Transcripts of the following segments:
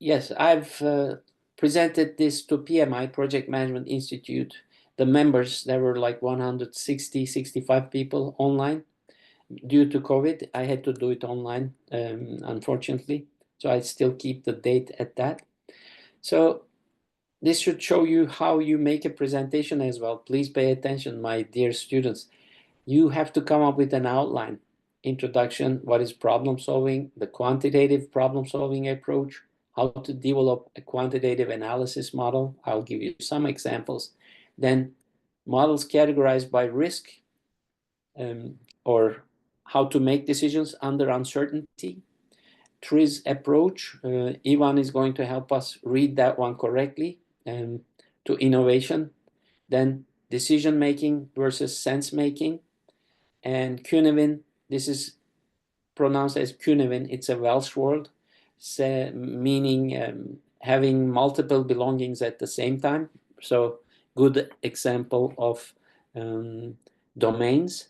Yes, I've presented this to PMI, Project Management Institute. The members, there were like 160, 65 people online. Due to COVID, I had to do it online, unfortunately. So I still keep the date at that. So this should show you how you make a presentation as well. Please pay attention, my dear students. You have to come up with an outline. Introduction, what is problem solving, the quantitative problem solving approach, how to develop a quantitative analysis model. I'll give you some examples. Then models categorized by risk, or how to make decisions under uncertainty. TRIZ approach, Ivan is going to help us read that one correctly, to innovation. Then decision making versus sense making. And Cynefin, this is pronounced as Cynefin, it's a Welsh word, meaning having multiple belongings at the same time. So good example of domains,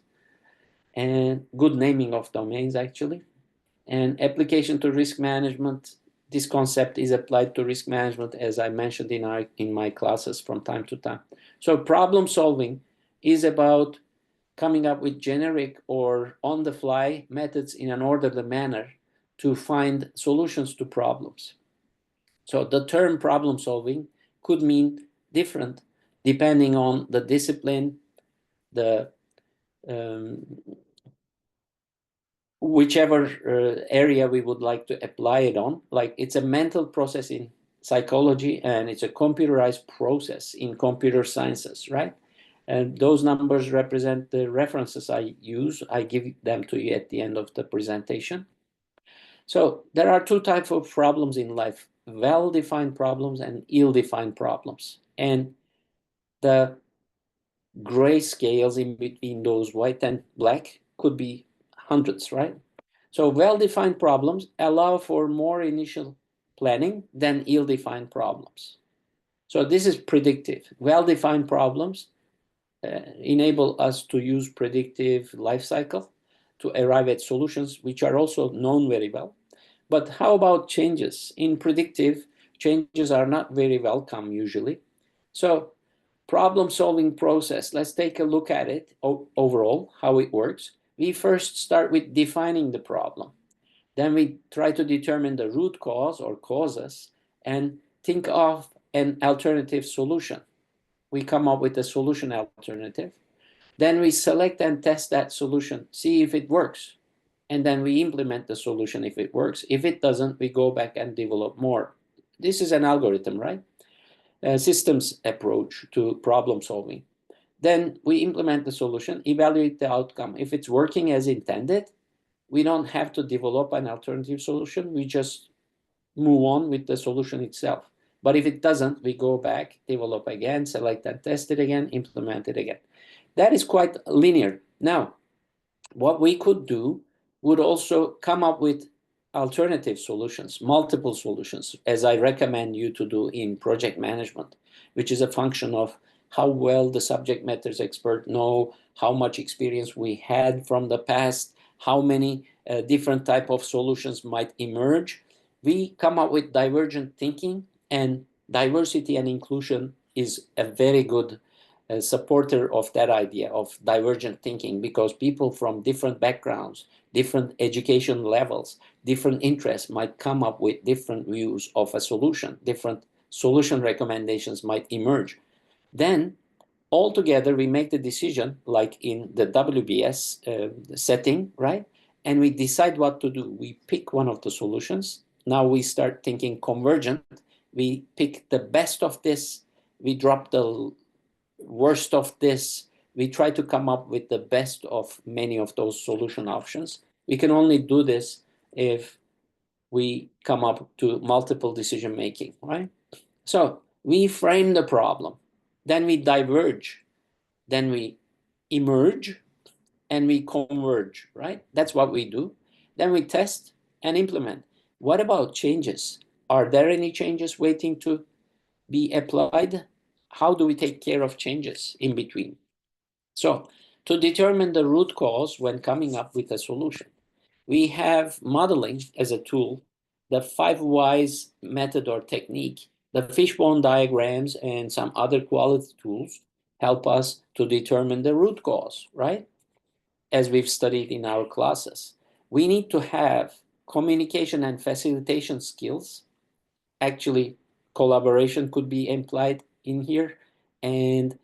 and good naming of domains actually. And application to risk management, this concept is applied to risk management, as I mentioned in my classes from time to time. So problem solving is about coming up with generic or on-the-fly methods in an orderly manner to find solutions to problems. So the term problem solving could mean different depending on the discipline, the whichever area we would like to apply it on. Like, it's a mental process in psychology, and it's a computerized process in computer sciences, right? And those numbers represent the references I use. I give them to you at the end of the presentation. So there are two types of problems in life: well-defined problems and ill-defined problems. And the gray scales in between those white and black could be hundreds, right? So well-defined problems allow for more initial planning than ill-defined problems. So this is predictive. Well-defined problems enable us to use predictive life cycle to arrive at solutions which are also known very well. But how about changes? In predictive, changes are not very welcome usually. So problem-solving process, let's take a look at it overall, how it works. We first start with defining the problem. Then we try to determine the root cause or causes and think of an alternative solution. We come up with a solution alternative. Then we select and test that solution, see if it works. And then we implement the solution if it works. If it doesn't, we go back and develop more. This is an algorithm, right? A systems approach to problem solving. Then we implement the solution, evaluate the outcome. If it's working as intended, we don't have to develop an alternative solution. We just move on with the solution itself. But if it doesn't, we go back, develop again, select and test it again, implement it again. That is quite linear. Now, what we could do would also come up with alternative solutions, multiple solutions, as I recommend you to do in project management, which is a function of how well the subject matter expert know, how much experience we had from the past, how many different type of solutions might emerge. We come up with divergent thinking, and diversity and inclusion is a very good supporter of that idea of divergent thinking, because people from different backgrounds, different education levels, different interests might come up with different views of a solution. Different solution recommendations might emerge. Then all together we make the decision, like in the WBS setting, right? And we decide what to do. We pick one of the solutions. Now we start thinking convergent. We pick the best of this. We drop the worst of this. We try to come up with the best of many of those solution options. We can only do this if we come up to multiple decision making, right? So we frame the problem, then we diverge, then we emerge, and we converge, right? That's what we do. Then we test and implement. What about changes? Are there any changes waiting to be applied? How do we take care of changes in between? So to determine the root cause when coming up with a solution, we have modeling as a tool. the 5 whys method or technique, the fishbone diagrams and some other quality tools help us to determine the root cause, right? As we've studied in our classes. We need to have communication and facilitation skills. Actually, collaboration could be implied in here. And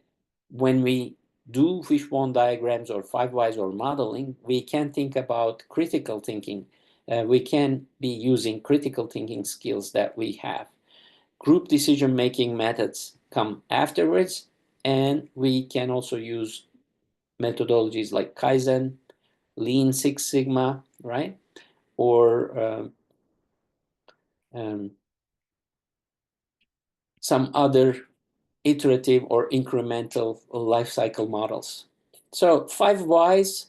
when we do fishbone diagrams or 5 whys or modeling, we can think about critical thinking. We can be using critical thinking skills that we have. Group decision-making methods come afterwards, and we can also use methodologies like Kaizen, Lean Six Sigma, right? Or some other iterative or incremental life cycle models. So 5 whys,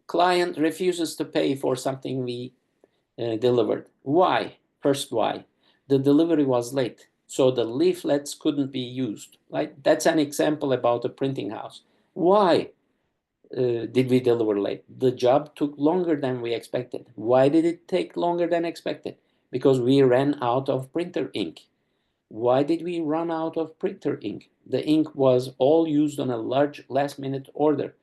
client refuses to pay for something we delivered. Why? First why? The delivery was late, so the leaflets couldn't be used. Right? That's an example about a printing house. Why did we deliver late? The job took longer than we expected. Why did it take longer than expected? Because we ran out of printer ink. Why did we run out of printer ink? The ink was all used on a large last-minute order.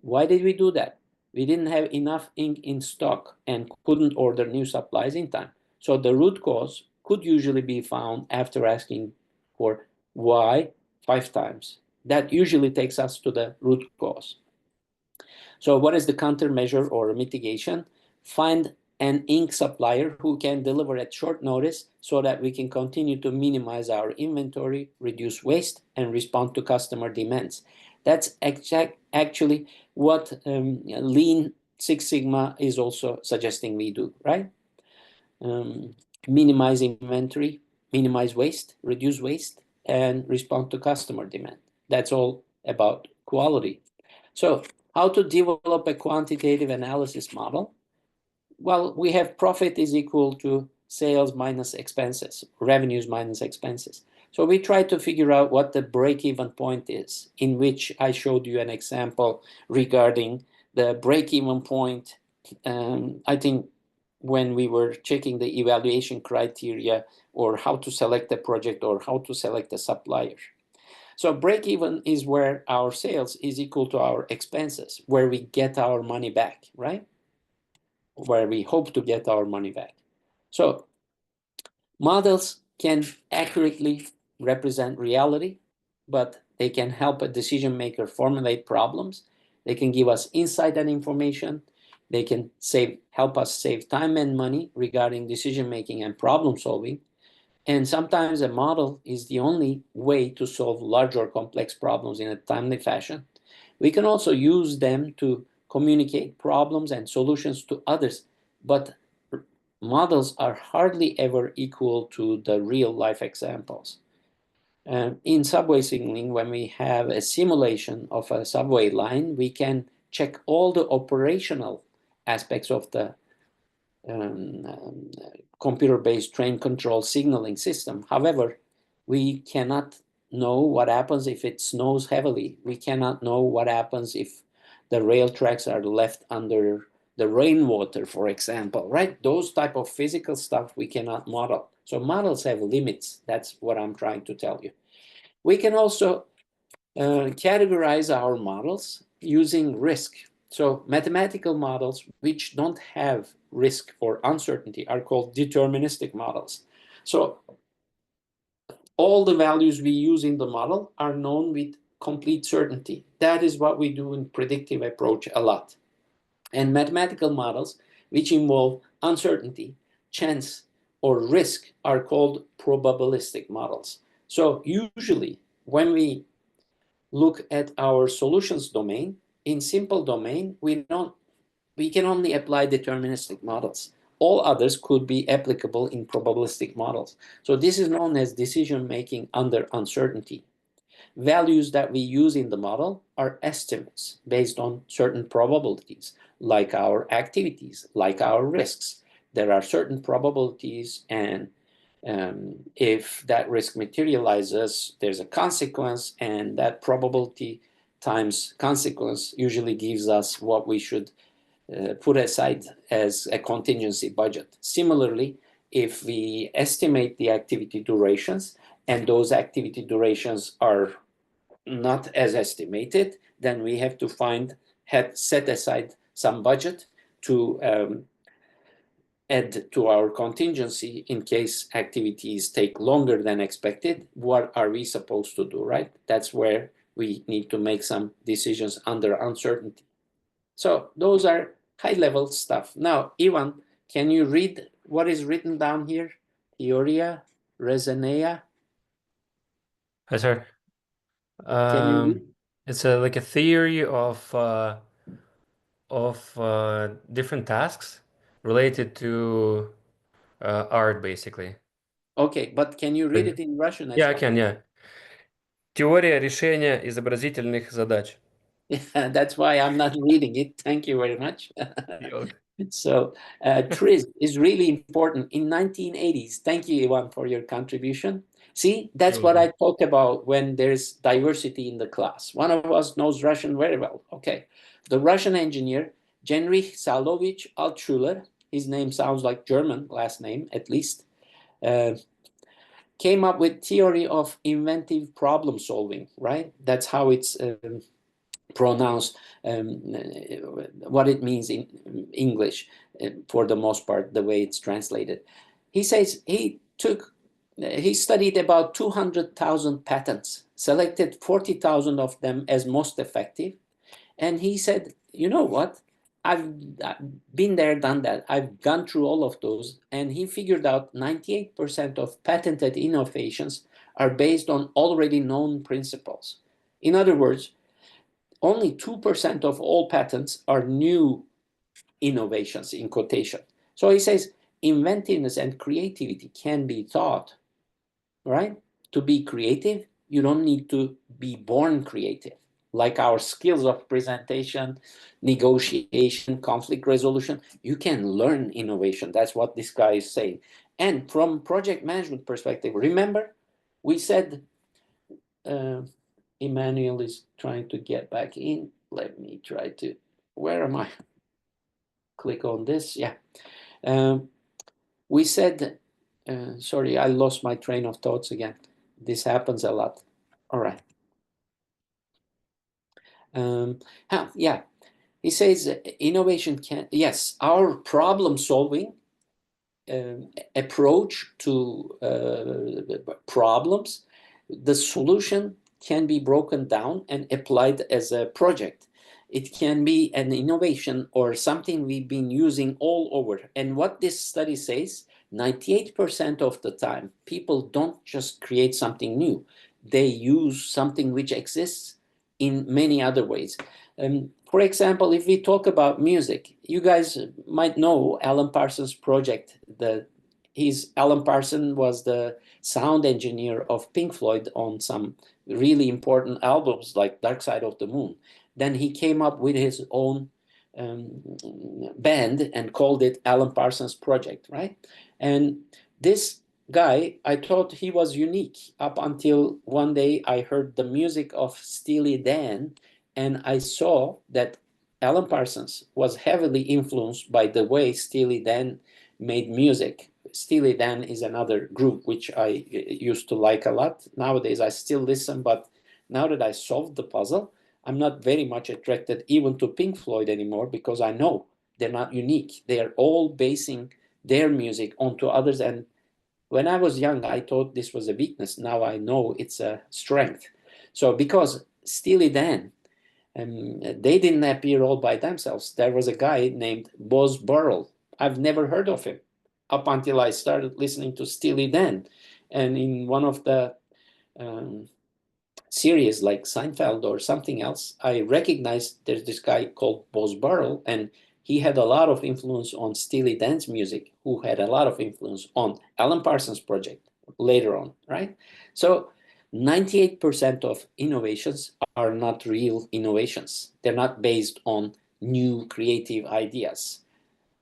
Why did we do that? We didn't have enough ink in stock and couldn't order new supplies in time. So the root cause could usually be found after asking for why 5 times. That usually takes us to the root cause. So what is the countermeasure or mitigation? Find an ink supplier who can deliver at short notice so that we can continue to minimize our inventory, reduce waste, and respond to customer demands. That's actually what Lean Six Sigma is also suggesting we do, right? Minimize inventory, minimize waste, reduce waste, and respond to customer demand. That's all about quality. So how to develop a quantitative analysis model? Well, we have profit is equal to sales minus expenses, revenues minus expenses. So we try to figure out what the break-even point is, in which I showed you an example regarding the break-even point. I think when we were checking the evaluation criteria or how to select a project or how to select a supplier. So break even is where our sales is equal to our expenses, where we get our money back, right? Where we hope to get our money back. So models can accurately represent reality, but they can help a decision maker formulate problems. They can give us insight and information. They can help us save time and money regarding decision making and problem solving. And sometimes a model is the only way to solve large or complex problems in a timely fashion. We can also use them to communicate problems and solutions to others, but models are hardly ever equal to the real life examples. In subway signaling, when we have a simulation of a subway line, we can check all the operational aspects of the computer-based train control signaling system. However, we cannot know what happens if it snows heavily. We cannot know what happens if the rail tracks are left under the rainwater, for example, right? Those type of physical stuff we cannot model. So models have limits. That's what I'm trying to tell you. We can also categorize our models using risk. So mathematical models which don't have risk or uncertainty are called deterministic models. So all the values we use in the model are known with complete certainty. That is what we do in predictive approach a lot. And mathematical models which involve uncertainty, chance, or risk are called probabilistic models. So usually when we look at our solutions domain, in simple domain, we can only apply deterministic models. All others could be applicable in probabilistic models. So this is known as decision making under uncertainty. Values that we use in the model are estimates based on certain probabilities, like our activities, like our risks. There are certain probabilities, and if that risk materializes, there's a consequence, and that probability times consequence usually gives us what we should put aside as a contingency budget. Similarly, if we estimate the activity durations and those activity durations are not as estimated, then we have to set aside some budget to add to our contingency in case activities take longer than expected. What are we supposed to do, right? That's where we need to make some decisions under uncertainty. So those are high-level stuff. Now, Ivan, can you read what is written down here? Theoria, Reasoneia. Hi, sir. Can you read? It's like a theory of different tasks related to art, basically. Okay, but can you read it in Russian as Yeah, I well? can, yeah. Теория решения изобразительных задач. That's why I'm not reading it. Thank you very much. So TRIZ is really important in 1980s. Thank you, Ivan, for your contribution. See, that's what I talk about when there's diversity in the class. One of us knows Russian very well. Okay. The Russian engineer, Genrich Salovich Altschuler, his name sounds like German last name, at least, came up with theory of inventive problem solving, right? That's how it's pronounced, what it means in English, for the most part, the way it's translated. He says he studied about 200,000 patents, selected 40,000 of them as most effective, and he said, you know what? I've been there, done that. I've gone through all of those, and he figured out 98% of patented innovations are based on already known principles. In other words, only 2% of all patents are new innovations, in quotation. So he says inventiveness and creativity can be taught, right? To be creative, you don't need to be born creative. Like our skills of presentation, negotiation, conflict resolution, you can learn innovation. That's what this guy is saying. And from project management perspective, remember, we said, Emmanuel is trying to get back in. Let me try to, where am I? Click on this, yeah. We said, sorry, I lost my train of thoughts again. This happens a lot. All right. Yeah, he says innovation can, yes, our problem solving approach to problems, the solution can be broken down and applied as a project. It can be an innovation or something we've been using all over. And what this study says, 98% of the time, people don't just create something new. They use something which exists in many other ways. For example, if we talk about music, you guys might know Alan Parsons' project. Alan Parsons was the sound engineer of Pink Floyd on some really important albums like Dark Side of the Moon. Then he came up with his own band and called it Alan Parsons Project, right? And this guy, I thought he was unique up until one day I heard the music of Steely Dan, and I saw that Alan Parsons was heavily influenced by the way Steely Dan made music. Steely Dan is another group which I used to like a lot. Nowadays I still listen, but now that I solved the puzzle, I'm not very much attracted even to Pink Floyd anymore, because I know they're not unique. They are all basing their music onto others. And when I was young, I thought this was a weakness. Now I know it's a strength. So because Steely Dan, they didn't appear all by themselves. There was a guy named Boz Burrell. I've never heard of him up until I started listening to Steely Dan. And in one of the series like Seinfeld or something else, I recognized there's this guy called Boz Burrell, and he had a lot of influence on Steely Dan's music, who had a lot of influence on Alan Parsons' project later on, right? So 98% of innovations are not real innovations. They're not based on new creative ideas.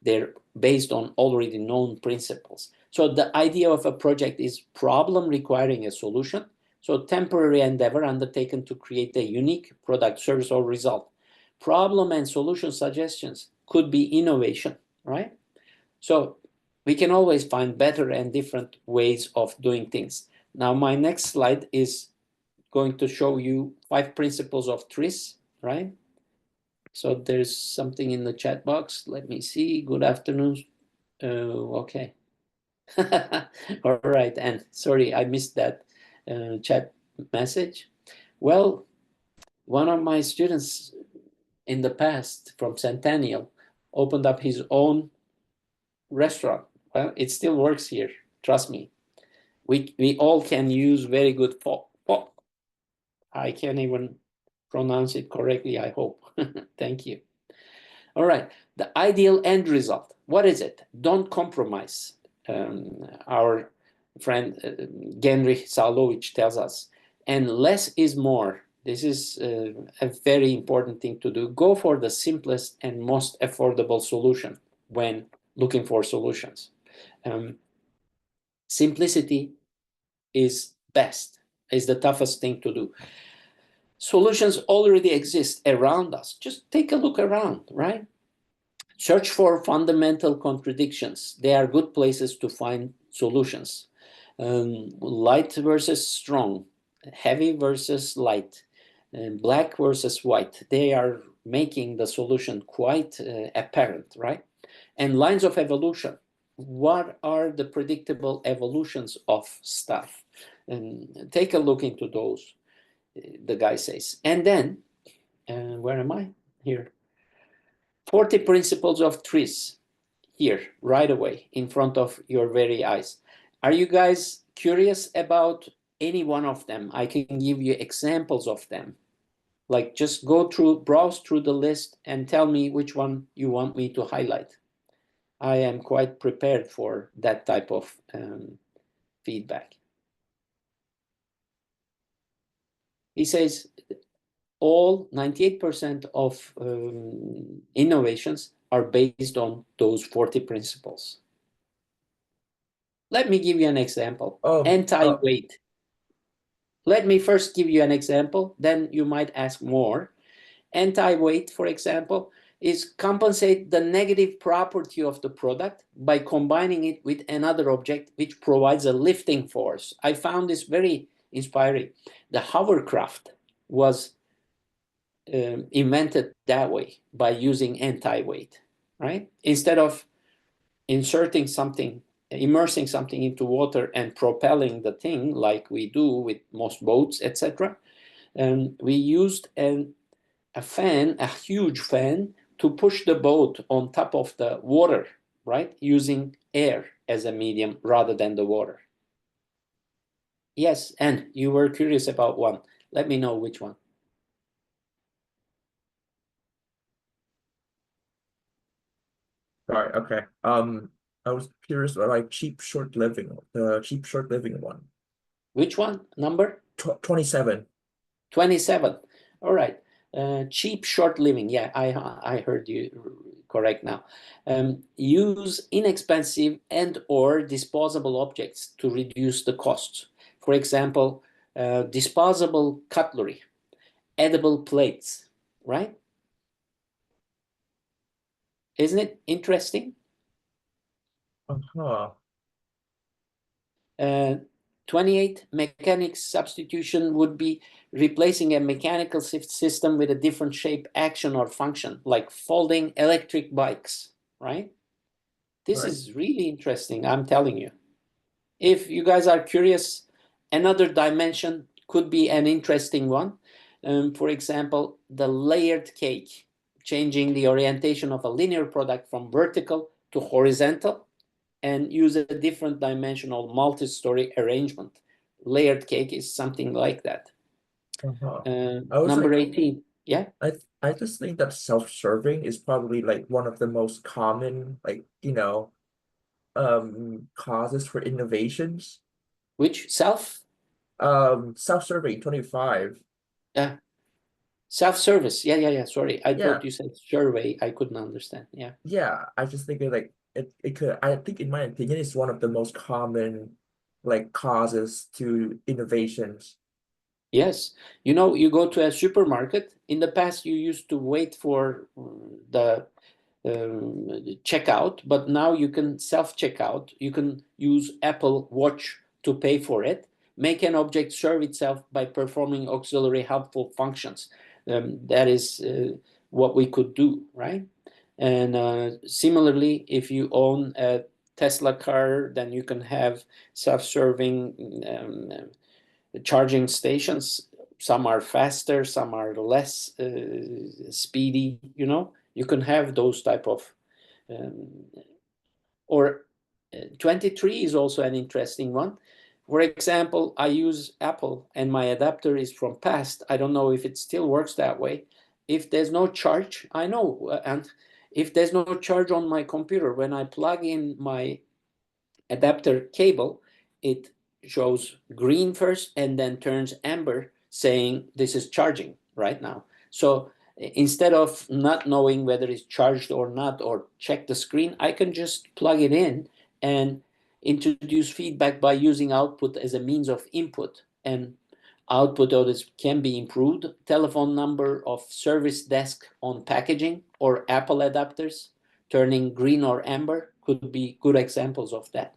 They're based on already known principles. So the idea of a project is problem requiring a solution. So temporary endeavor undertaken to create a unique product, service, or result. Problem and solution suggestions could be innovation, right? So we can always find better and different ways of doing things. Now, my next slide is going to show you 5 principles of TRIS, right? So there's something in the chat box. Let me see. Good afternoon. Okay. All right. And sorry, I missed that chat message. Well, one of my students in the past from Centennial opened up his own restaurant. Well, it still works here. Trust me. We all can use very good I can't even pronounce it correctly, I hope. Thank you. All right. The ideal end result. What is it? Don't compromise. Our friend Genrich Salowich tells us. And less is more. This is a very important thing to do. Go for the simplest and most affordable solution when looking for solutions. Simplicity is best, is the toughest thing to do. Solutions already exist around us. Just take a look around, right? Search for fundamental contradictions. They are good places to find solutions. Light versus strong, heavy versus light, black versus white. They are making the solution quite apparent, right? And lines of evolution. What are the predictable evolutions of stuff? And take a look into those, the guy says. And then, where am I? Here. 40 principles of TRIS. Here, right away, in front of your very eyes. Are you guys curious about any one of them? I can give you examples of them. Like, just go through, browse through the list and tell me which one you want me to highlight. I am quite prepared for that type of feedback. He says all 98% of innovations are based on those 40 principles. Let me give you an example. Anti-weight. Let me first give you an example, then you might ask more. Anti-weight, for example, is compensate the negative property of the product by combining it with another object which provides a lifting force. I found this very inspiring. The hovercraft was invented that way by using anti-weight, right? Instead of immersing something into water and propelling the thing like we do with most boats, etc. We used a fan, a huge fan, to push the boat on top of the water, right? Using air as a medium rather than the water. Yes, and you were curious about one. Let me know which one. Sorry, okay. I was curious about like the cheap short living one. Which one? Number? 27. 27. All right. Cheap short living. Yeah, I heard you correct now. Use inexpensive and or disposable objects to reduce the costs. For example, disposable cutlery, edible plates, right? Isn't it interesting? 28 mechanics substitution would be replacing a mechanical system with a different shape, action, or function, like folding electric bikes, right? This is really interesting, I'm telling you. If you guys are curious, another dimension could be an interesting one. For example, the layered cake, changing the orientation of a linear product from vertical to horizontal, and use a different dimensional multi-story arrangement. Layered cake is something like that. Number 18, yeah? I just think that self-serving is probably like one of the most common, like, causes for innovations. Which self? Self-serving, 25. Yeah. Self-service. Yeah. Sorry, I thought you said survey. I couldn't understand. Yeah. Yeah, I just think that like it could. I think, in my opinion, it's one of the most common like causes to innovations. Yes. You know, you go to a supermarket. In the past, you used to wait for the checkout, but now you can self-checkout. You can use Apple Watch to pay for it. Make an object serve itself by performing auxiliary helpful functions. That is what we could do, right? And similarly, if you own a Tesla car, then you can have self-serving charging stations. Some are faster, some are less speedy, you know. You can have those type of, or 23 is also an interesting one. For example, I use Apple and my adapter is from past. I don't know if it still works that way. If there's no charge, I know, and if there's no charge on my computer, when I plug in my adapter cable, it shows green first and then turns amber saying this is charging right now. So instead of not knowing whether it's charged or not, or check the screen, I can just plug it in and introduce feedback by using output as a means of input. And output of this can be improved. Telephone number of service desk on packaging or Apple adapters turning green or amber could be good examples of that.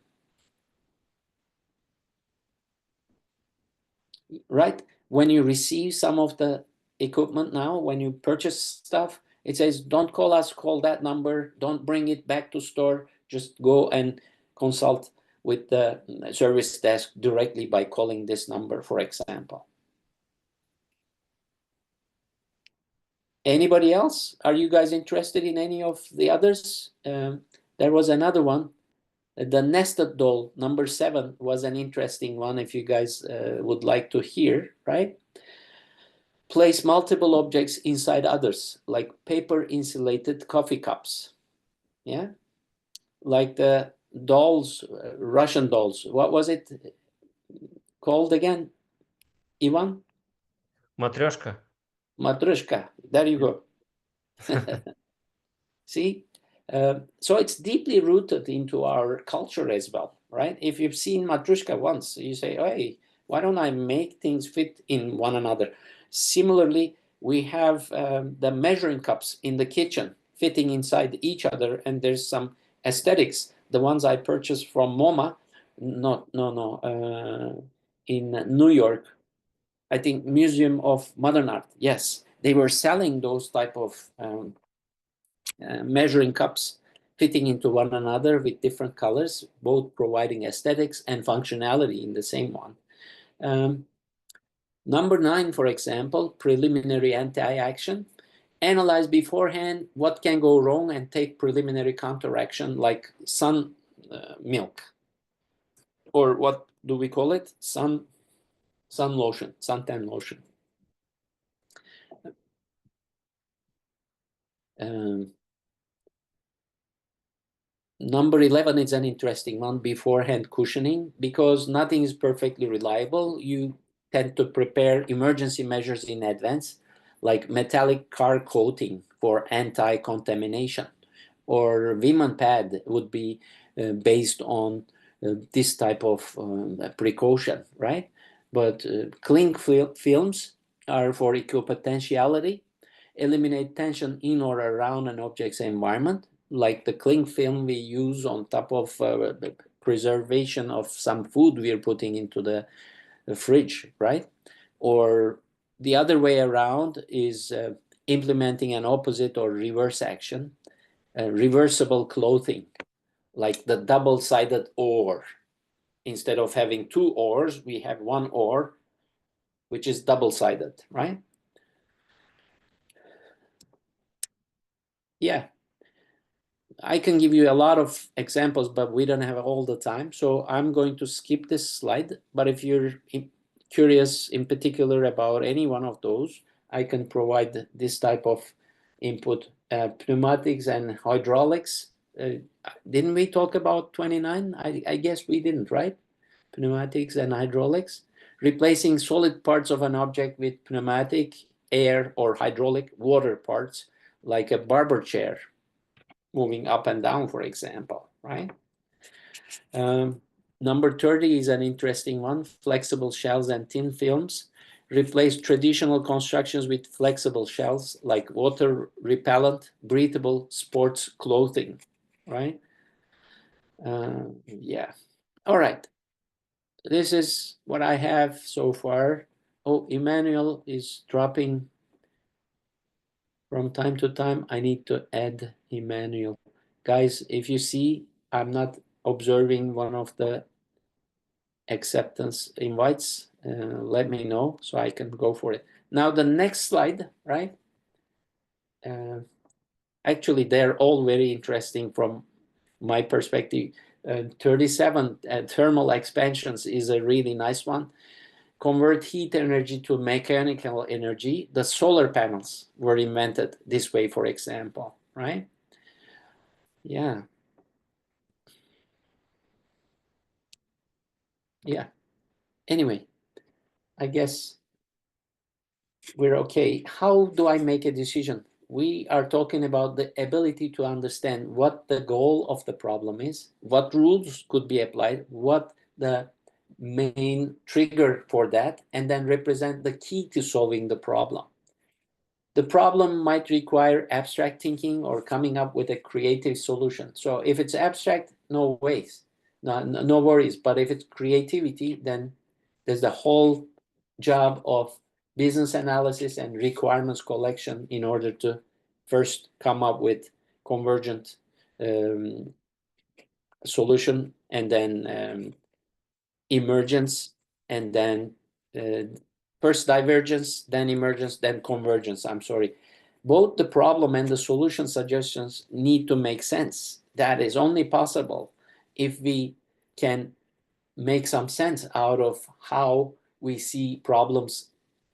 Right? When you receive some of the equipment now, when you purchase stuff, it says, don't call us, call that number, don't bring it back to store, just go and consult with the service desk directly by calling this number, for example. Anybody else? Are you guys interested in any of the others? There was another one. The nested doll, number 7, was an interesting one if you guys would like to hear, right? Place multiple objects inside others, like paper insulated coffee cups. Yeah, like the dolls, Russian dolls. What was it called again, Ivan? Matryoshka. Matrushka. There you go. See? So it's deeply rooted into our culture as well, right? If you've seen Matrushka once, you say, hey, why don't I make things fit in one another? Similarly, we have the measuring cups in the kitchen fitting inside each other, and there's some aesthetics. The ones I purchased from MoMA, in New York, I think Museum of Modern Art. Yes, they were selling those type of measuring cups fitting into one another with different colors, both providing aesthetics and functionality in the same one. Number 9, for example, preliminary anti-action. Analyze beforehand what can go wrong and take preliminary counteraction, like sun milk, or what do we call it? Sun lotion, suntan lotion. Number 11 is an interesting one, beforehand cushioning, because nothing is perfectly reliable. You tend to prepare emergency measures in advance, like metallic car coating for anti-contamination, or Wiman pad would be based on this type of precaution, right? But cling films are for equipotentiality, eliminate tension in or around an object's environment, like the cling film we use on top of the preservation of some food we are putting into the fridge, right? Or the other way around is implementing an opposite or reverse action, reversible clothing, like the double-sided oar. Instead of having 2 oars, we have 1 oar, which is double-sided, right? Yeah. I can give you a lot of examples, but we don't have all the time. So I'm going to skip this slide. But if you're curious in particular about any one of those, I can provide this type of input. Pneumatics and hydraulics. Didn't we talk about 29? I guess we didn't, right? Pneumatics and hydraulics. Replacing solid parts of an object with pneumatic, air, or hydraulic water parts, like a barber chair, moving up and down, for example, right? Number 30 is an interesting one, flexible shells and thin films. replace traditional constructions with flexible shells like water repellent, breathable sports clothing, right? Yeah. All right. This is what I have so far. Oh, Emmanuel is dropping from time to time. I need to add Emmanuel. Guys, if you see I'm not observing one of the acceptance invites, let me know so I can go for it. Now the next slide, right? Actually, they're all very interesting from my perspective. 37 thermal expansions is a really nice one. Convert heat energy to mechanical energy. The solar panels were invented this way, for example, right? Yeah. Yeah. Anyway, I guess we're okay. How do I make a decision? We are talking about the ability to understand what the goal of the problem is, what rules could be applied, what the main trigger for that, and then represent the key to solving the problem. The problem might require abstract thinking or coming up with a creative solution. So if it's abstract, no ways, no worries. But if it's creativity, then there's the whole job of business analysis and requirements collection in order to first come up with convergent solution, and then emergence, and then first divergence, then emergence, then convergence. I'm sorry. Both the problem and the solution suggestions need to make sense. That is only possible if we can make some sense out of how we see problems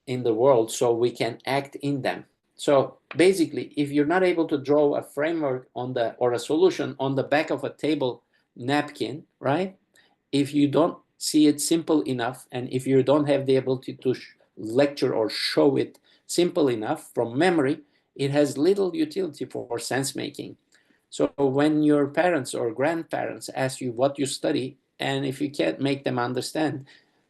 in the world so we can act in them. So basically, if you're not able to draw a framework on the or a solution on the back of a table napkin, right? If you don't see it simple enough, and if you don't have the ability to lecture or show it simple enough from memory, it has little utility for sense making. So when your parents or grandparents ask you what you study, and if you can't make them understand,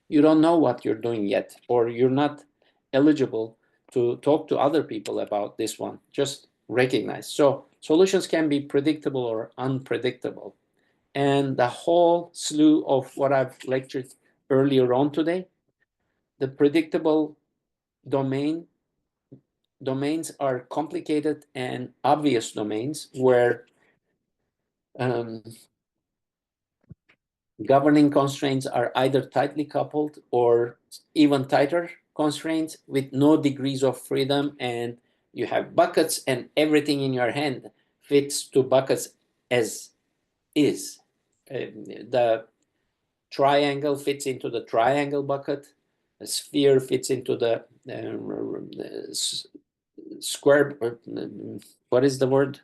you don't know what you're doing yet, or you're not eligible to talk to other people about this one. Just recognize. So solutions can be predictable or unpredictable. And the whole slew of what I've lectured earlier on today, the predictable domains are complicated and obvious domains where governing constraints are either tightly coupled or even tighter constraints with no degrees of freedom, and you have buckets and everything in your hand fits to buckets as is. The triangle fits into the triangle bucket, a sphere fits into the square, what is the word?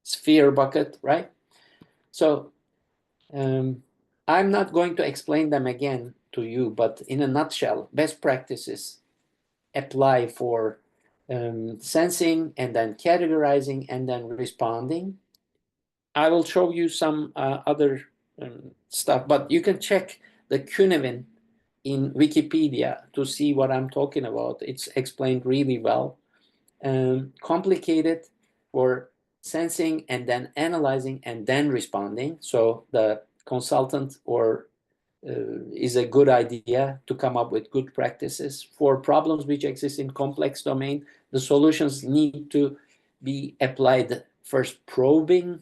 Sphere bucket, right? So I'm not going to explain them again to you, but in a nutshell, best practices apply for sensing and then categorizing and then responding. I will show you some other stuff, but you can check the Cynefin in Wikipedia to see what I'm talking about. It's explained really well. Complicated for sensing and then analyzing and then responding. So the consultant or is a good idea to come up with good practices. For problems which exist in complex domain, the solutions need to be applied first probing,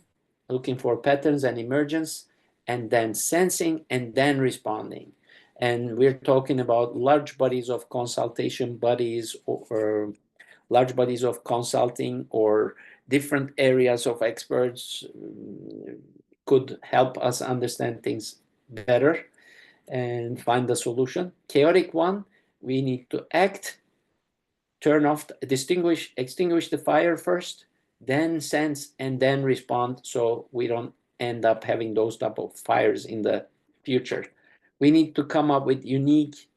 looking for patterns and emergence, and then sensing, and then responding. And we're talking about large bodies of consultation bodies, or large bodies of consulting, or different areas of experts could help us understand things better and find the solution. Chaotic one, we need to act, turn off, extinguish the fire first, then sense, and then respond, so we don't end up having those type of fires in the future. We need to come up with unique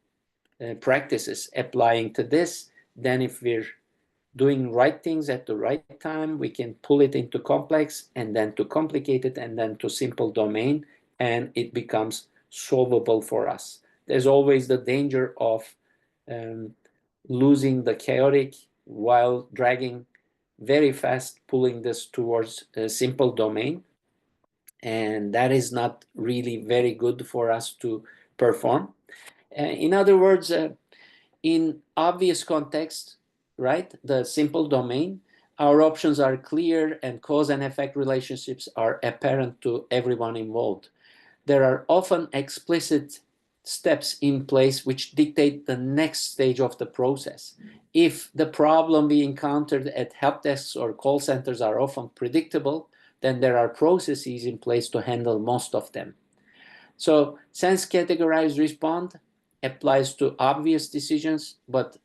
practices applying to this. Then if we're doing right things at the right time, we can pull it into complex, and then to complicated, and then to simple domain, and it becomes solvable for us. There's always the danger of losing the chaotic while dragging very fast, pulling this towards a simple domain. And that is not really very good for us to perform. In other words, in obvious context, right, the simple domain, our options are clear and cause and effect relationships are apparent to everyone involved. There are often explicit steps in place which dictate the next stage of the process. If the problem we encountered at help desks or call centers are often predictable, then there are processes in place to handle most of them. So sense, categorize, respond applies to obvious decisions, but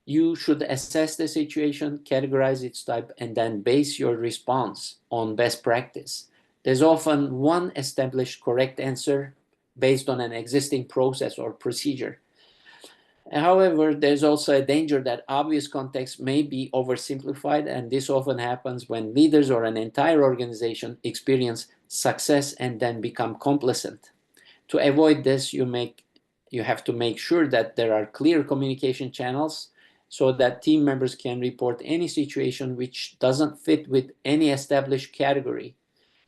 you should assess the situation, categorize its type, and then base your response on best practice. There's often one established correct answer based on an existing process or procedure. However, there's also a danger that obvious context may be oversimplified, and this often happens when leaders or an entire organization experience success and then become complacent. To avoid this, you have to make sure that there are clear communication channels so that team members can report any situation which doesn't fit with any established category.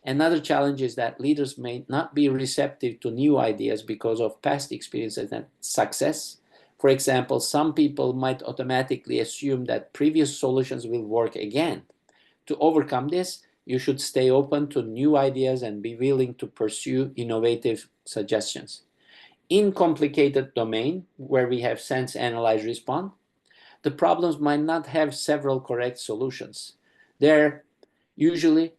Another challenge is that leaders may not be receptive to new ideas because of past experiences and success. For example, some people might automatically assume that previous solutions will work again. To overcome this, you should stay open to new ideas and be willing to pursue innovative suggestions. In complicated domain, where we have sense, analyze, respond, the problems might not have several correct solutions. There usually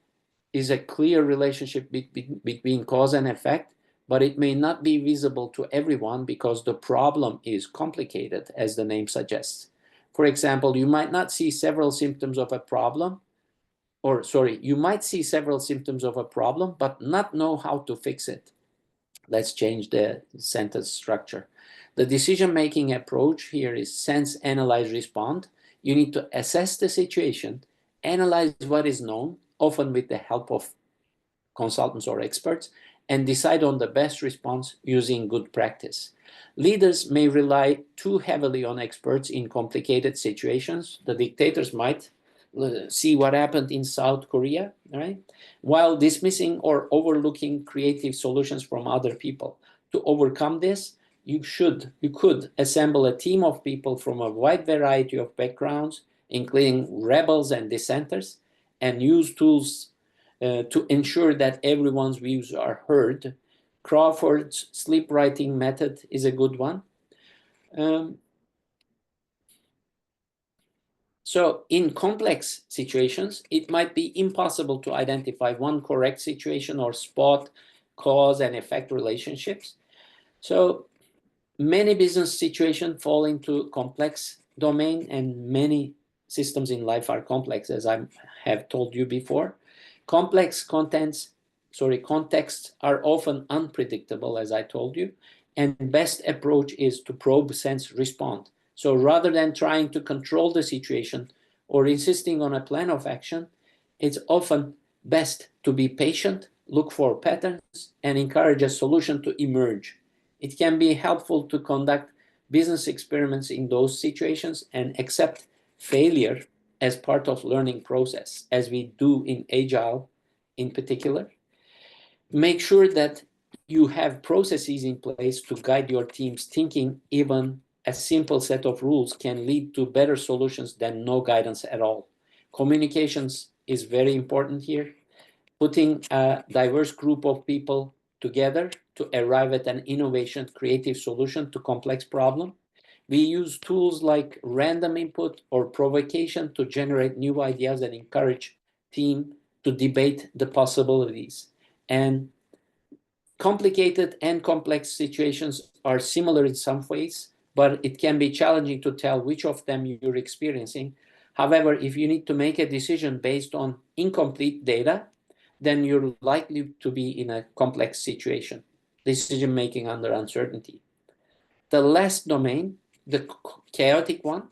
is a clear relationship between cause and effect, but it may not be visible to everyone because the problem is complicated, as the name suggests. For example, you might see several symptoms of a problem, but not know how to fix it. Let's change the sentence structure. The decision-making approach here is sense, analyze, respond. You need to assess the situation, analyze what is known, often with the help of consultants or experts, and decide on the best response using good practice. Leaders may rely too heavily on experts in complicated situations. The dictators might see what happened in South Korea, right? While dismissing or overlooking creative solutions from other people. To overcome this, you could assemble a team of people from a wide variety of backgrounds, including rebels and dissenters, and use tools to ensure that everyone's views are heard. Crawford's sleep writing method is a good one. So in complex situations, it might be impossible to identify one correct situation or spot cause and effect relationships. So many business situations fall into complex domain, and many systems in life are complex, as I have told you before. Complex contexts are often unpredictable, as I told you, and best approach is to probe, sense, respond. So rather than trying to control the situation or insisting on a plan of action, it's often best to be patient, look for patterns, and encourage a solution to emerge. It can be helpful to conduct business experiments in those situations and accept failure as part of learning process, as we do in Agile in particular. Make sure that you have processes in place to guide your team's thinking. Even a simple set of rules can lead to better solutions than no guidance at all. Communications is very important here. Putting a diverse group of people together to arrive at an innovation, creative solution to complex problem. We use tools like random input or provocation to generate new ideas and encourage team to debate the possibilities. And complicated and complex situations are similar in some ways, but it can be challenging to tell which of them you're experiencing. However, if you need to make a decision based on incomplete data, then you're likely to be in a complex situation, decision-making under uncertainty. The last domain, the chaotic one,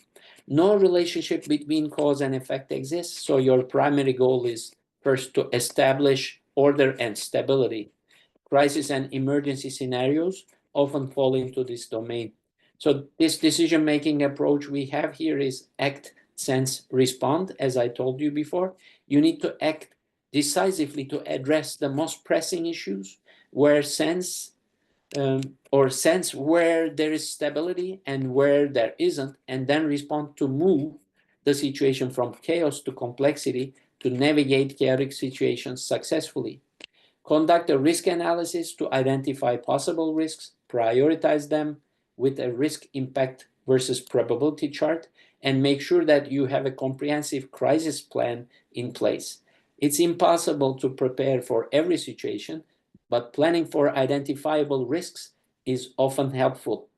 no relationship between cause and effect exists, so your primary goal is first to establish order and stability. Crisis and emergency scenarios often fall into this domain. So this decision-making approach we have here is act, sense, respond. As I told you before, you need to act decisively to address the most pressing issues where sense where there is stability and where there isn't, and then respond to move the situation from chaos to complexity to navigate chaotic situations successfully. Conduct a risk analysis to identify possible risks, prioritize them with a risk impact versus probability chart, and make sure that you have a comprehensive crisis plan in place. It's impossible to prepare for every situation, but planning for identifiable risks is often helpful.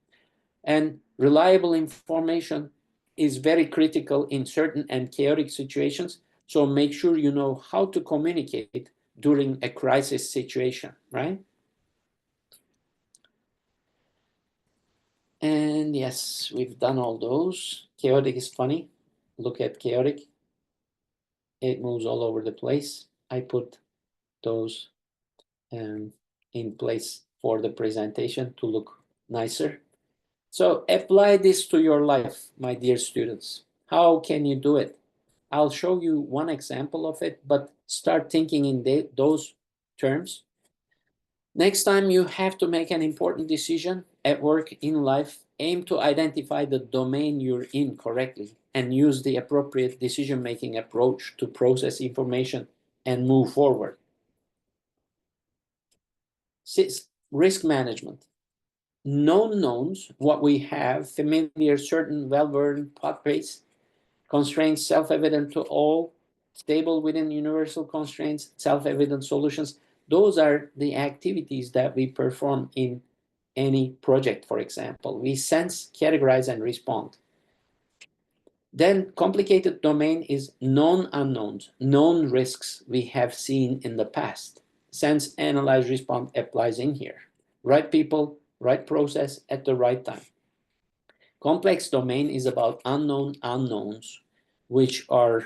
And reliable information is very critical in certain and chaotic situations, so make sure you know how to communicate during a crisis situation, right? And yes, we've done all those. Chaotic is funny. Look at chaotic. It moves all over the place. I put those in place for the presentation to look nicer. So apply this to your life, my dear students. How can you do it? I'll show you one example of it, but start thinking in those terms. Next time you have to make an important decision at work, in life, aim to identify the domain you're in correctly and use the appropriate decision-making approach to process information and move forward. 6, risk management. Known knowns, what we have, familiar, certain, well-worn pathways, constraints self-evident to all, stable within universal constraints, self-evident solutions. Those are the activities that we perform in any project, for example. We sense, categorize, and respond. Then complicated domain is known unknowns, known risks we have seen in the past. Sense, analyze, respond applies in here. Right people, right process at the right time. Complex domain is about unknown unknowns, which are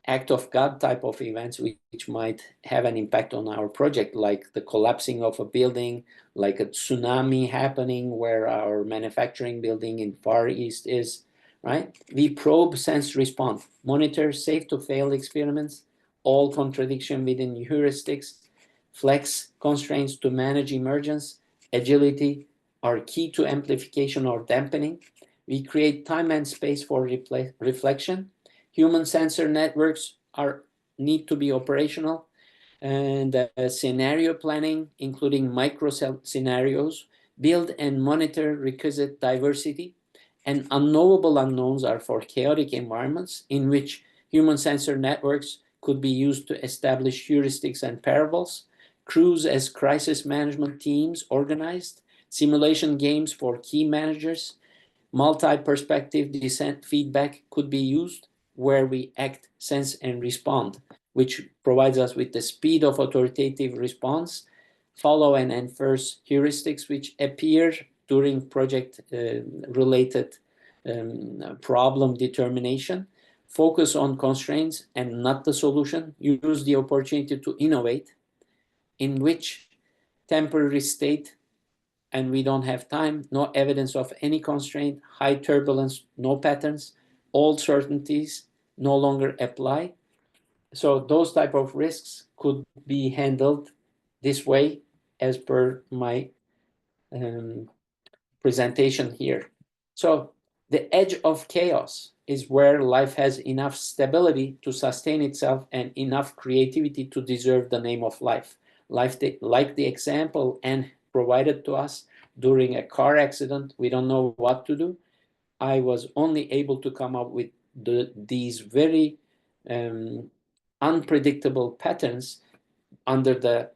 act of God type of events which might have an impact on our project, like the collapsing of a building, like a tsunami happening where our manufacturing building in Far East is, right? We probe, sense, respond, monitor safe to fail experiments, all contradiction within heuristics, flex constraints to manage emergence, agility are key to amplification or dampening. We create time and space for reflection. Human sensor networks need to be operational, and scenario planning, including micro scenarios, build and monitor requisite diversity, and unknowable unknowns are for chaotic environments in which human sensor networks could be used to establish heuristics and parables, crews as crisis management teams organized, simulation games for key managers, multi-perspective descent feedback could be used where we act, sense, and respond, which provides us with the speed of authoritative response, follow and enforce heuristics which appear during project-related problem determination, focus on constraints and not the solution, use the opportunity to innovate, in which temporary state and we don't have time, no evidence of any constraint, high turbulence, no patterns, all certainties no longer apply. So those type of risks could be handled this way as per my presentation here. So the edge of chaos is where life has enough stability to sustain itself and enough creativity to deserve the name of life. Like the example and provided to us during a car accident, we don't know what to do. I was only able to come up with these very unpredictable patterns under the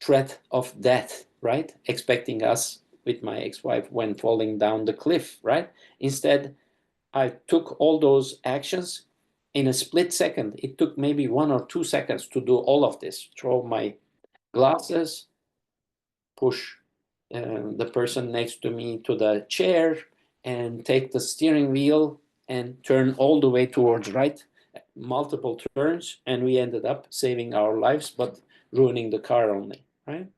threat of death, right? Expecting us with my ex-wife when falling down the cliff, right? Instead, I took all those actions in a split second. It took maybe 1 or 2 seconds to do all of this. Throw my glasses, push the person next to me to the chair, and take the steering wheel and turn all the way towards right, multiple turns, and we ended up saving our lives, but ruining the car only, right?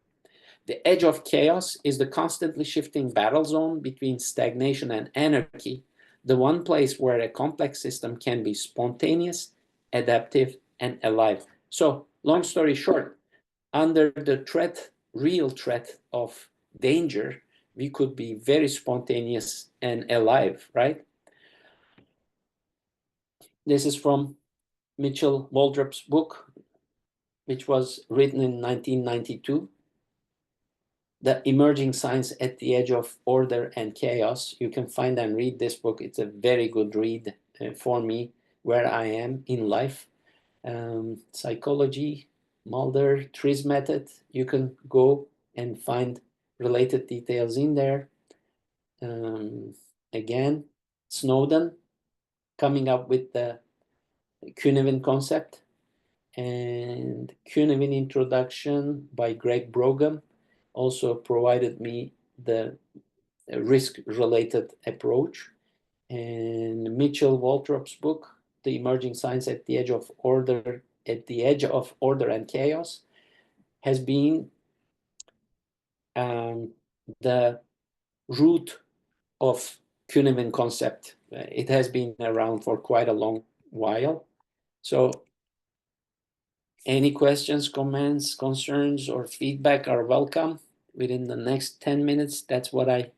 The edge of chaos is the constantly shifting battle zone between stagnation and anarchy, the one place where a complex system can be spontaneous, adaptive, and alive. So, long story short, under the threat, real threat of danger, we could be very spontaneous and alive, right? This is from Mitchell Waldrop's book, which was written in 1992. The Emerging Science at the Edge of Order and Chaos. You can find and read this book. It's a very good read for me, where I am in life. Psychology, Mulder, Trees method. You can go and find related details in there. Again, Snowden coming up with the Cynefin concept, and Cynefin introduction by Greg Brogan also provided me the risk-related approach. And Mitchell Waldrop's book, The Emerging Science at the Edge of Order, and Chaos, has been the root of Cynefin concept. It has been around for quite a long while. So any questions, comments, concerns, or feedback are welcome within the next 10 minutes. That's what I